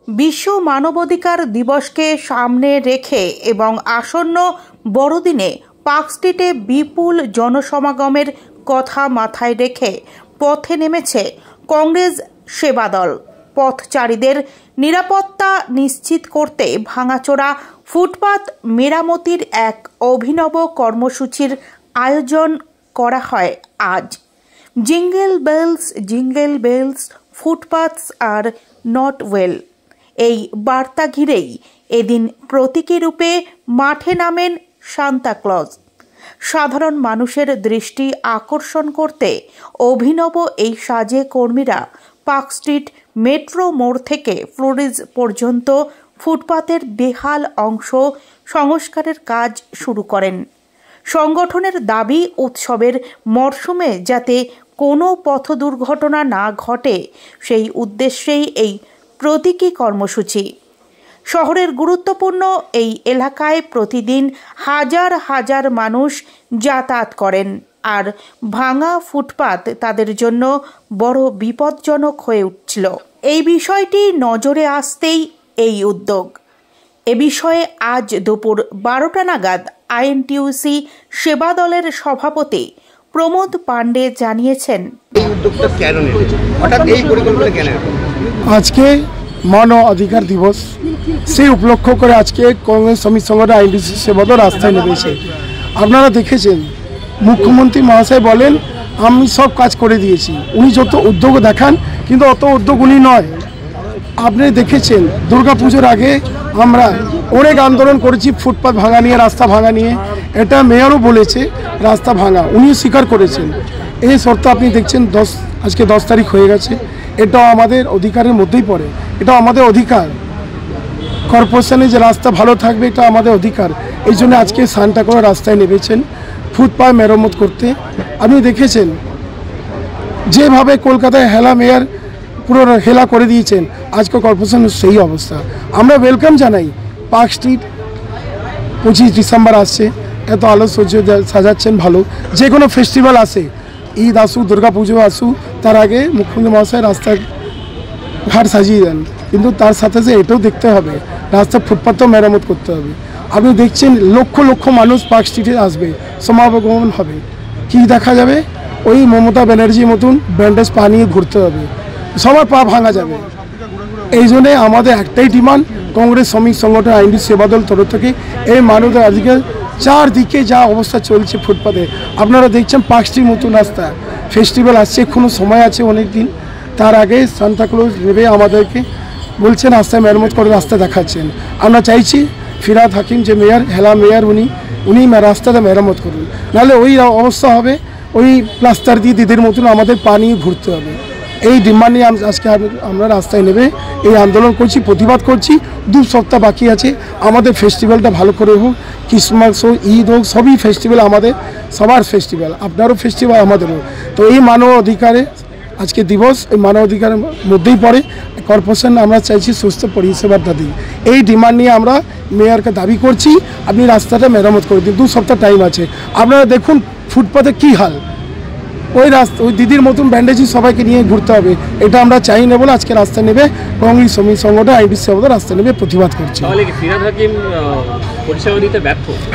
বিশ্ব মানবাধিকার দিবসকে সামনে রেখে এবং আসন্ন বড়দিনে পার্ক স্ট্রিটে বিপুল জনসমাগমের কথা মাথায় রেখে পথে নেমেছে কংগ্রেস সেবা দল। পথচারীদের নিরাপত্তা নিশ্চিত করতে ভাঙাচোরা ফুটপাত মেরামতির এক অভিনব কর্মসূচির আয়োজন করা হয় আজ। Jingle bells footpaths are not well, এই বার্তা ঘিরেই এদিন প্রতীকী রূপে মাঠে নামেন সান্তাক্লজ। সাধারণ মানুষের দৃষ্টি আকর্ষণ করতে অভিনব এই সাজে কর্মীরা পার্ক স্ট্রিট মেট্রো মোড় থেকে ফ্লোরিজ পর্যন্ত ফুটপাতের বেহাল অংশ সংস্কারের কাজ শুরু করেন। সংগঠনের দাবি, উৎসবের মরশুমে যাতে কোনো পথ দুর্ঘটনা না ঘটে সেই উদ্দেশ্যেই এই প্রতীকী কর্মসূচি। শহরের গুরুত্বপূর্ণ এই এলাকায় প্রতিদিন হাজার হাজার মানুষ যাতায়াত করেন, আর ভাঙা ফুটপাত তাদের জন্য বড় বিপজ্জনক হয়ে উঠছিল। এই বিষয়টি নজরে আসতেই এই উদ্যোগ। এ বিষয়ে আজ দুপুর 12টা নাগাদ আইএনটিইউসি সেবা দলের সভাপতি প্রমোদ পাণ্ডে জানিয়েছেন, এই উদ্যোগটা কেন নিলেন, হঠাৎ এই পরিকল্পনা কেন? আজকে মানব অধিকার দিবস, সেই উপলক্ষ করে আজকে কংগ্রেস শ্রমিক সংগঠন আইএনটিইউসি সেবা দল রাস্তায় নেমেছে। আপনারা দেখেছেন মুখ্যমন্ত্রী মহাশয় বলেন আমি সব কাজ করে দিয়েছি, উনি যত উদ্যোগ দেখান কিন্তু অত উদ্যোগ উনি নয়। আপনি দেখেছেন দুর্গাপুজোর আগে আমরা অনেক আন্দোলন করেছি ফুটপাত ভাঙা নিয়ে, রাস্তা ভাঙা নিয়ে। এটা মেয়রও বলেছে রাস্তা ভাঙা, উনিও স্বীকার করেছেন। এই শর্ত আপনি দেখছেন আজকে 10 তারিখ হয়ে গেছে। এটাও আমাদের অধিকারের মধ্যেই পড়ে, এটা আমাদের অধিকার। কর্পোরেশনে যে রাস্তা ভালো থাকবে এটা আমাদের অধিকার। এই জন্য আজকে সান্টা করে রাস্তায় নেমেছেন ফুটপাত মেরামত করতে। আপনি দেখেছেন যেভাবে কলকাতায় হেলা মেয়র পুরো হেলা করে দিয়েছেন, আজকে কর্পোরেশনের সেই অবস্থা। আমরা ওয়েলকাম জানাই। পার্ক স্ট্রিট 25 ডিসেম্বর আসছে, এত আলো সহ্য সাজাচ্ছেন ভালো। যে কোনো ফেস্টিভ্যাল আসে, ঈদ আসুক, দুর্গা পুজো আসুক, তার আগে মুখ্যমন্ত্রী মহাশয় রাস্তাঘাট সাজিয়ে দেন। কিন্তু তার সাথে এটাও দেখতে হবে রাস্তা ফুটপাতও মেরামত করতে হবে। আপনি দেখছেন লক্ষ লক্ষ মানুষ পার্ক স্ট্রিটে আসবে, সমাগমন হবে। কি দেখা যাবে? ওই মমতা ব্যানার্জির মতন ব্যান্ডেজ পা নিয়ে ঘুরতে হবে, সবার পা ভাঙা যাবে। এই জন্যে আমাদের একটাই ডিমান্ড, কংগ্রেস শ্রমিক সংগঠন আইনটিইউসি সেবা দল তরফ থেকে এই মানবতার অধিকার। চারদিকে যা অবস্থা চলছে ফুটপাতে, আপনারা দেখছেন পার্ক স্ট্রিট মতন রাস্তা। ফেস্টিভ্যাল আসছে, এখনও সময় আছে অনেক দিন। তার আগে সান্তাক্লজ নেবে আমাদেরকে বলছেন রাস্তায় মেরামত করে রাস্তা দেখাচ্ছেন। আমরা চাইছি ফিরহাদ হাকিম যে মেয়র, হেলা মেয়র, উনি রাস্তাটা মেরামত করুন, নাহলে ওই অবস্থা হবে, ওই প্লাস্টার দিয়ে দিদির মতন আমাদের পা নিয়ে ঘুরতে হবে। এই ডিমান্ড নিয়ে আজকে আমরা রাস্তায় নেবে এই আন্দোলন করছি, প্রতিবাদ করছি। 2 সপ্তাহ বাকি আছে, আমাদের ফেস্টিভ্যালটা ভালো করে হোক। ক্রিসমাস হোক, ঈদ হোক, সবই ফেস্টিভ্যাল আমাদের, সবার ফেস্টিভ্যাল, আপনারও ফেস্টিভ্যাল, আমাদেরও। তো এই মানব অধিকারে আজকে দিবস, এই মানব অধিকারের মধ্যেই পড়ে। কর্পোরেশন আমরা চাইছি সুস্থ পরিষেবাটা দিই। এই ডিমান্ড নিয়ে আমরা মেয়রকে দাবি করছি, আপনি রাস্তাটা মেরামত করে দিন। 2 সপ্তাহ টাইম আছে। আপনারা দেখুন ফুটপাতে কী হাল, ওই দিদির মতন ব্যান্ডেজই সবাইকে নিয়ে ঘুরতে হবে। এটা আমরা চাই না বলে আজকে রাস্তা নেবে কংগ্রেস শ্রমিক সংগঠন আইএনটিইউসি সেবা দল রাস্তা নেবে, প্রতিবাদ করছি।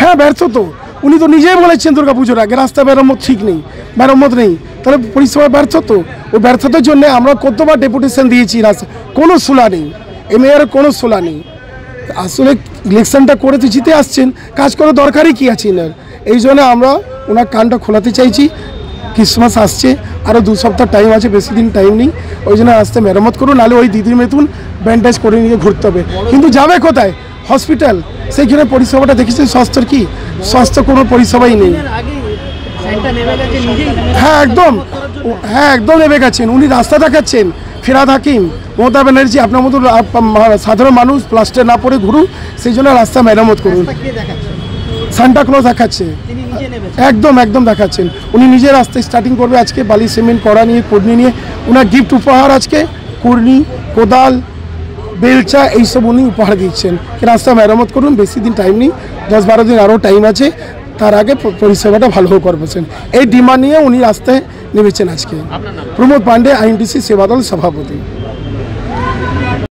হ্যাঁ, ব্যর্থ তো। উনি তো নিজেই বলেছেন দুর্গাপুজোর আগে রাস্তা মেরামত ঠিক নেই, মেরামত নেই, তাহলে পরিষেবা ব্যর্থ তো। ওই ব্যর্থতার জন্য আমরা কতবার ডেপুটেশন দিয়েছি, রাস্তা কোনো সুলা নেই, এই মেয়রের কোনো সুলা নেই। আসলে ইলেকশনটা করে তো জিতে আসছেন, কাজ করার দরকারই কী আছে এনার। এই জন্য আমরা ওনার কানটা খোলাতে চাইছি। ক্রিসমাস আসছে, আরও 2 সপ্তাহ টাইম আছে, বেশি দিন টাইম নেই। ওই জন্য রাস্তা মেরামত করুন, নাহলে ওই দিদির মতন ব্যান্ডেজ করে নিয়ে ঘুরতে হবে। কিন্তু যাবে কোথায়? হসপিটাল। সেইখানে পরিষেবাটা দেখেছেন স্বাস্থ্যের কি? স্বাস্থ্য কোনো পরিষেবাই নেই। হ্যাঁ একদম নেমে গেছেন। উনি রাস্তা দেখাচ্ছেন, ফিরহাদ হাকিম, মমতা ব্যানার্জি, আপনার মতো সাধারণ মানুষ প্লাস্টার না পরে ঘুরুন, সেই জন্য রাস্তা মেরামত করুন। সান্টাক্লজ দেখাচ্ছে, একদম দেখাচ্ছেন। উনি নিজে রাস্তায় স্টার্টিং করবে আজকে, বালি সিমেন্ট করা নিয়ে, কুর্নি নিয়ে। ওনার গিফট উপহার আজকে কুর্নি, কোদাল, বেলচা এইসব উনি উপহার দিচ্ছেন। রাস্তা মেরামত করুন, বেশি দিন টাইম নেই, 10-12 দিন আরও টাইম আছে। তার আগে পরিষেবাটা ভালো করবেন, এই ডিমান্ড নিয়ে উনি রাস্তায় নেমেছেন আজকে। প্রমোদ পাণ্ডে, আইএনটিইউসি সেবা দল সভাপতি।